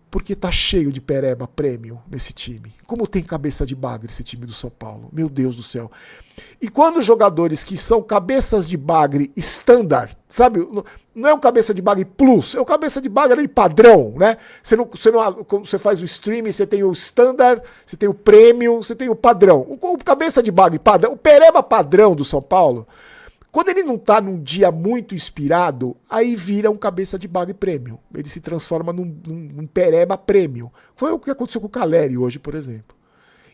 Porque tá cheio de pereba prêmio nesse time. Como tem cabeça de bagre esse time do São Paulo. Meu Deus do céu. E quando os jogadores que são cabeças de bagre standard, sabe? Não é um cabeça de bagre plus, é um cabeça de bagre padrão, né? Quando você faz o streaming, você tem o standard, você tem o premium, você tem o padrão. O cabeça de bagre padrão, o pereba padrão do São Paulo, quando ele não tá num dia muito inspirado, aí vira um cabeça de bagre premium. Ele se transforma num pereba premium. Foi o que aconteceu com o Caleri hoje, por exemplo.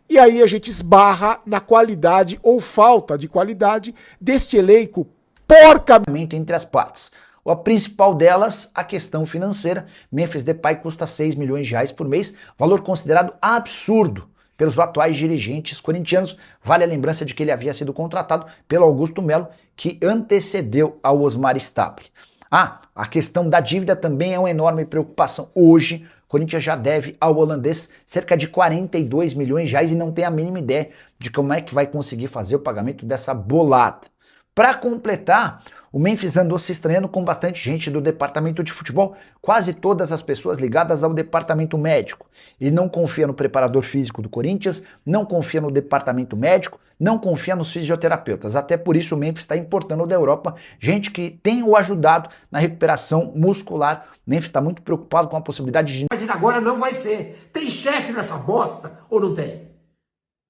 E aí a gente esbarra na qualidade ou falta de qualidade deste elenco porcamente entre as partes. A principal delas, a questão financeira. Memphis Depay custa 6 milhões de reais por mês, valor considerado absurdo pelos atuais dirigentes corintianos. Vale a lembrança de que ele havia sido contratado pelo Augusto Melo, que antecedeu ao Osmar Stabile. A questão da dívida também é uma enorme preocupação. Hoje, o Corinthians já deve ao holandês cerca de 42 milhões de reais e não tem a mínima ideia de como é que vai conseguir fazer o pagamento dessa bolada. Para completar, o Memphis andou se estranhando com bastante gente do departamento de futebol, quase todas as pessoas ligadas ao departamento médico. Ele não confia no preparador físico do Corinthians, não confia no departamento médico, não confia nos fisioterapeutas. Até por isso o Memphis está importando da Europa gente que tem o ajudado na recuperação muscular. O Memphis está muito preocupado com a possibilidade de... Mas agora não vai ser. Tem chefe nessa bosta ou não tem?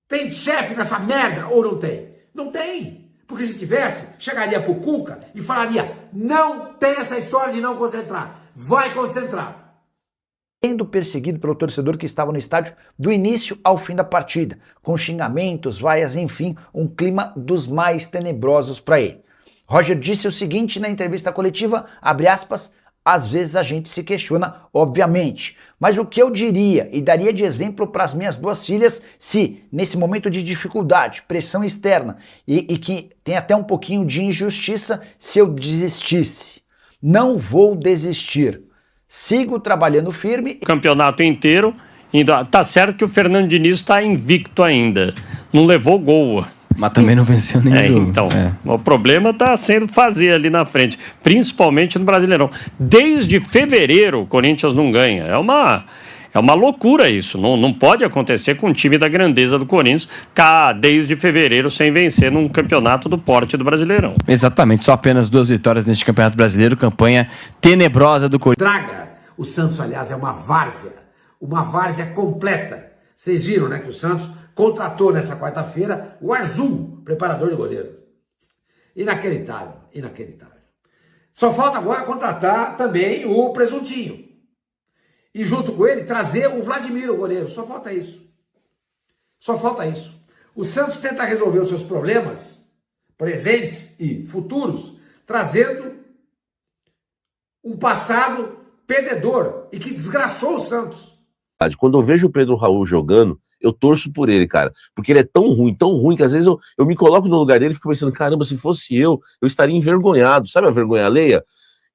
Tem chefe nessa merda ou não tem? Não tem. Porque se tivesse, chegaria pro Cuca e falaria: não tem essa história de não concentrar, vai concentrar. Sendo perseguido pelo torcedor que estava no estádio do início ao fim da partida, com xingamentos, vaias, enfim, um clima dos mais tenebrosos para ele. Roger disse o seguinte na entrevista coletiva, abre aspas, às vezes a gente se questiona, obviamente, mas o que eu diria e daria de exemplo para as minhas duas filhas se, nesse momento de dificuldade, pressão externa e que tem até um pouquinho de injustiça, se eu desistisse. Não vou desistir. Sigo trabalhando firme. O campeonato inteiro, ainda tá certo que o Fernando Diniz está invicto ainda, não levou gol. Mas também não venceu nenhum jogo. Então, o problema está sendo fazer ali na frente, principalmente no Brasileirão. Desde fevereiro o Corinthians não ganha. É uma loucura isso. Não pode acontecer com um time da grandeza do Corinthians ficar desde fevereiro sem vencer num campeonato do porte do Brasileirão. Exatamente, só apenas 2 vitórias neste Campeonato Brasileiro, campanha tenebrosa do Corinthians. Draga, o Santos, aliás, é uma várzea completa. Vocês viram, né, que o Santos contratou nessa quarta-feira o Arzu, preparador de goleiro. Inacreditável, inacreditável. Só falta agora contratar também o Presuntinho. E junto com ele trazer o Vladimir, o goleiro. Só falta isso. Só falta isso. O Santos tenta resolver os seus problemas, presentes e futuros, trazendo um passado perdedor e que desgraçou o Santos. Quando eu vejo o Pedro Raul jogando, eu torço por ele, cara. Porque ele é tão ruim, que às vezes eu me coloco no lugar dele e fico pensando, caramba, se fosse eu estaria envergonhado. Sabe a vergonha alheia?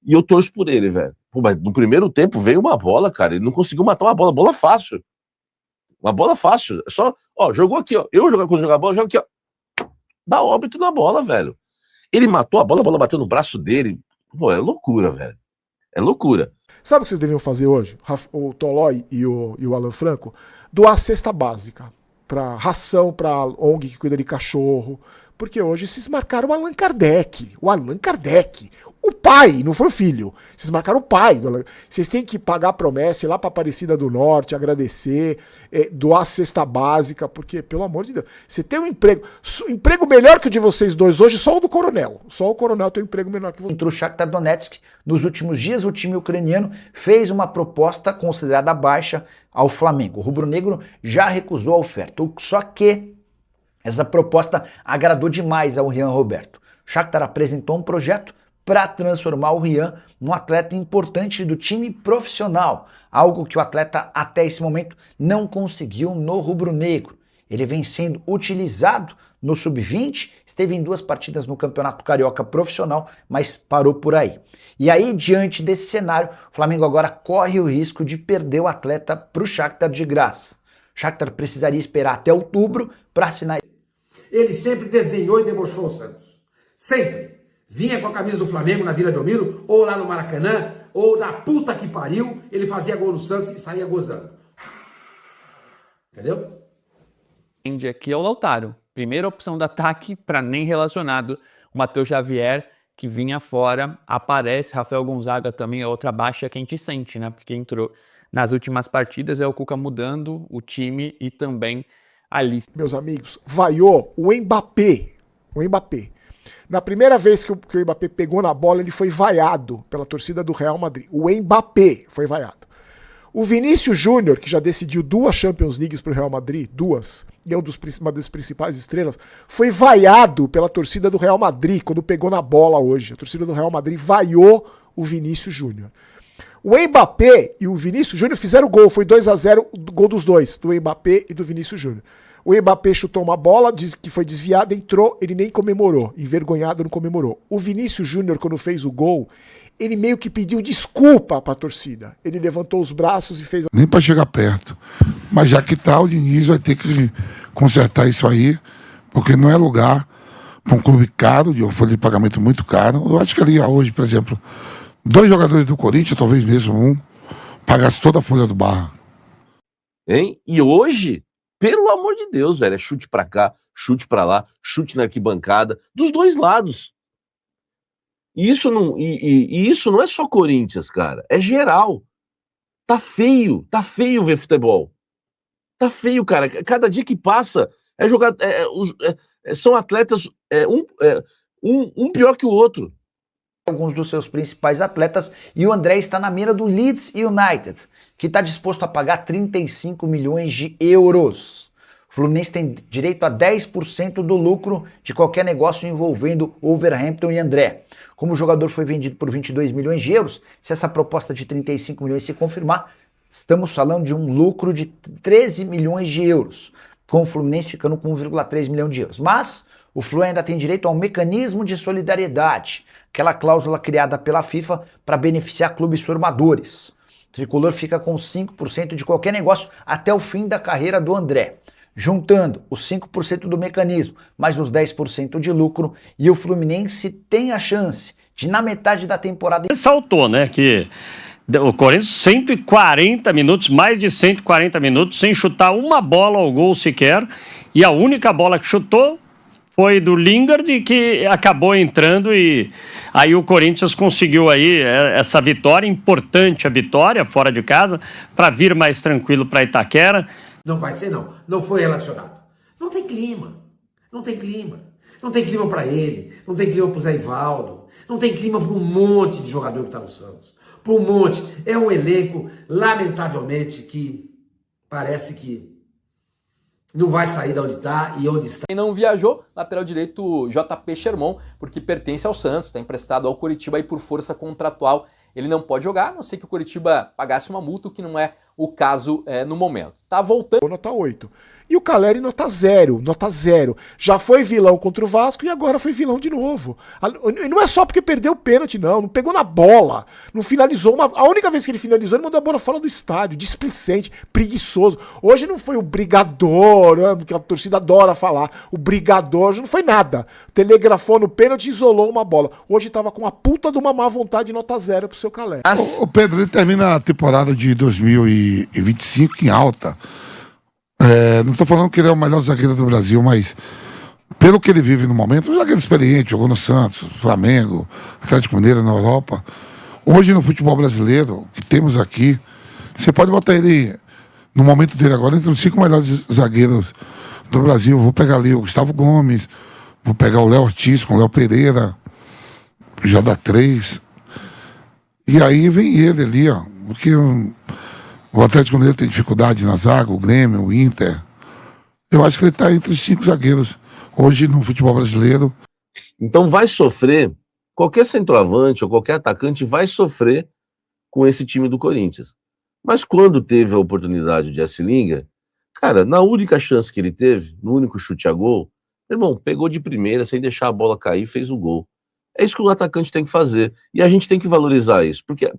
E eu torço por ele, velho. Pô, mas no primeiro tempo veio uma bola, cara. Ele não conseguiu matar uma bola fácil. Uma bola fácil. Só, jogou aqui, ó. Quando jogar a bola, jogo aqui, ó. Dá óbito na bola, velho. Ele matou a bola bateu no braço dele. Pô, é loucura, velho. É loucura. Sabe o que vocês deviam fazer hoje? O Tolói e o Alan Franco? Doar cesta básica. Pra ração pra ONG que cuida de cachorro. Porque hoje vocês marcaram o Allan Kardec. O Allan Kardec. O pai, não foi o filho. Vocês marcaram o pai. Vocês têm que pagar a promessa, ir lá pra Aparecida do Norte, agradecer, doar cesta básica, porque, pelo amor de Deus, você tem um emprego melhor que o de vocês dois hoje, só o do Coronel. Só o Coronel tem um emprego melhor que você. Entre o Shakhtar Donetsk, nos últimos dias, o time ucraniano fez uma proposta considerada baixa ao Flamengo. O rubro-negro já recusou a oferta. Só que essa proposta agradou demais ao Rian Roberto. O Shakhtar apresentou um projeto para transformar o Rian num atleta importante do time profissional, algo que o atleta até esse momento não conseguiu no rubro-negro. Ele vem sendo utilizado no sub-20, esteve em 2 partidas no Campeonato Carioca Profissional, mas parou por aí. E aí, diante desse cenário, o Flamengo agora corre o risco de perder o atleta para o Shakhtar de graça. O Shakhtar precisaria esperar até outubro para assinar. Ele sempre desdenhou e debochou o Santos. Sempre. Vinha com a camisa do Flamengo na Vila Belmiro ou lá no Maracanã, ou da puta que pariu, ele fazia gol no Santos e saía gozando. Entendeu? Aqui é o Lautaro. Primeira opção do ataque para nem relacionado. O Matheus Xavier, que vinha fora, aparece. Rafael Gonzaga também é outra baixa que a gente sente, né? Porque entrou nas últimas partidas, é o Cuca mudando o time e também a lista. Meus amigos, vaiou o Mbappé. O Mbappé. Na primeira vez que o Mbappé pegou na bola, ele foi vaiado pela torcida do Real Madrid. O Mbappé foi vaiado. O Vinícius Júnior, que já decidiu 2 Champions Leagues para o Real Madrid, 2, e é uma das principais estrelas, foi vaiado pela torcida do Real Madrid quando pegou na bola hoje. A torcida do Real Madrid vaiou o Vinícius Júnior. O Mbappé e o Vinícius Júnior fizeram gol, foi 2-0, o gol dos dois, do Mbappé e do Vinícius Júnior. O Mbappé chutou uma bola, que foi desviada, entrou, ele nem comemorou, envergonhado não comemorou. O Vinícius Júnior, quando fez o gol, ele meio que pediu desculpa pra torcida. Ele levantou os braços e fez... Nem para chegar perto. Mas já que tá, o Diniz vai ter que consertar isso aí, porque não é lugar para um clube caro, de uma folha de pagamento muito caro. Eu acho que ali hoje, por exemplo, 2 jogadores do Corinthians, talvez mesmo um, pagasse toda a folha do Barra. Hein? E hoje, pelo amor de Deus, velho, é chute pra cá, chute pra lá, chute na arquibancada, dos dois lados. E isso não é só Corinthians, cara, é geral. Tá feio ver futebol. Tá feio, cara. Cada dia que passa é jogar. São atletas um pior que o outro. Alguns dos seus principais atletas, e o André está na mira do Leeds United, que está disposto a pagar 35 milhões de euros. O Fluminense tem direito a 10% do lucro de qualquer negócio envolvendo Wolverhampton e André. Como o jogador foi vendido por 22 milhões de euros, se essa proposta de 35 milhões se confirmar, estamos falando de um lucro de 13 milhões de euros, com o Fluminense ficando com 1,3 milhão de euros. Mas o Flu ainda tem direito a um mecanismo de solidariedade, aquela cláusula criada pela FIFA para beneficiar clubes formadores. O Tricolor fica com 5% de qualquer negócio até o fim da carreira do André. Juntando os 5% do mecanismo, mais os 10% de lucro, e o Fluminense tem a chance de, na metade da temporada... Ressaltou, né, que o Corinthians 140 minutos, mais de 140 minutos, sem chutar uma bola ao gol sequer, e a única bola que chutou foi do Lingard, que acabou entrando, e aí o Corinthians conseguiu aí essa vitória, importante a vitória, fora de casa, para vir mais tranquilo para Itaquera. Não vai ser, não. Não foi relacionado. Não tem clima. Não tem clima. Não tem clima para ele. Não tem clima para o Zé Ivaldo. Não tem clima para um monte de jogador que está no Santos. Para um monte. É um elenco, lamentavelmente, que parece que não vai sair de onde está e onde está. Quem não viajou, lateral direito JP Sherman, porque pertence ao Santos, está emprestado ao Coritiba e por força contratual ele não pode jogar, a não ser que o Coritiba pagasse uma multa, o que não é o caso no momento. Tá voltando. Nota 8. E o Caleri nota 0, nota 0. Já foi vilão contra o Vasco e agora foi vilão de novo. E não é só porque perdeu o pênalti, não pegou na bola, não finalizou. A única vez que ele finalizou, ele mandou a bola fora do estádio, displicente, preguiçoso. Hoje não foi o brigador, que a torcida adora falar, o brigador, hoje não foi nada. Telegrafou no pênalti e isolou uma bola. Hoje tava com uma puta de uma má vontade, nota 0 pro seu Caleri. O Pedro, ele termina a temporada de 2025 em alta. Não estou falando que ele é o melhor zagueiro do Brasil, mas pelo que ele vive no momento, um zagueiro experiente, jogou no Santos, Flamengo, Atlético Mineiro na Europa. Hoje no futebol brasileiro, que temos aqui, você pode botar ele, no momento dele agora, entre os 5 melhores zagueiros do Brasil. Vou pegar ali o Gustavo Gomes, vou pegar o Léo Ortiz com o Léo Pereira, já dá 3. E aí vem ele ali, ó, porque o Atlético Mineiro tem dificuldade na zaga, o Grêmio, o Inter. Eu acho que ele está entre os 5 zagueiros hoje no futebol brasileiro. Então vai sofrer, qualquer centroavante ou qualquer atacante vai sofrer com esse time do Corinthians. Mas quando teve a oportunidade de Arcilinga, cara, na única chance que ele teve, no único chute a gol, irmão, pegou de primeira, sem deixar a bola cair, fez o gol. É isso que o atacante tem que fazer. E a gente tem que valorizar isso. Porque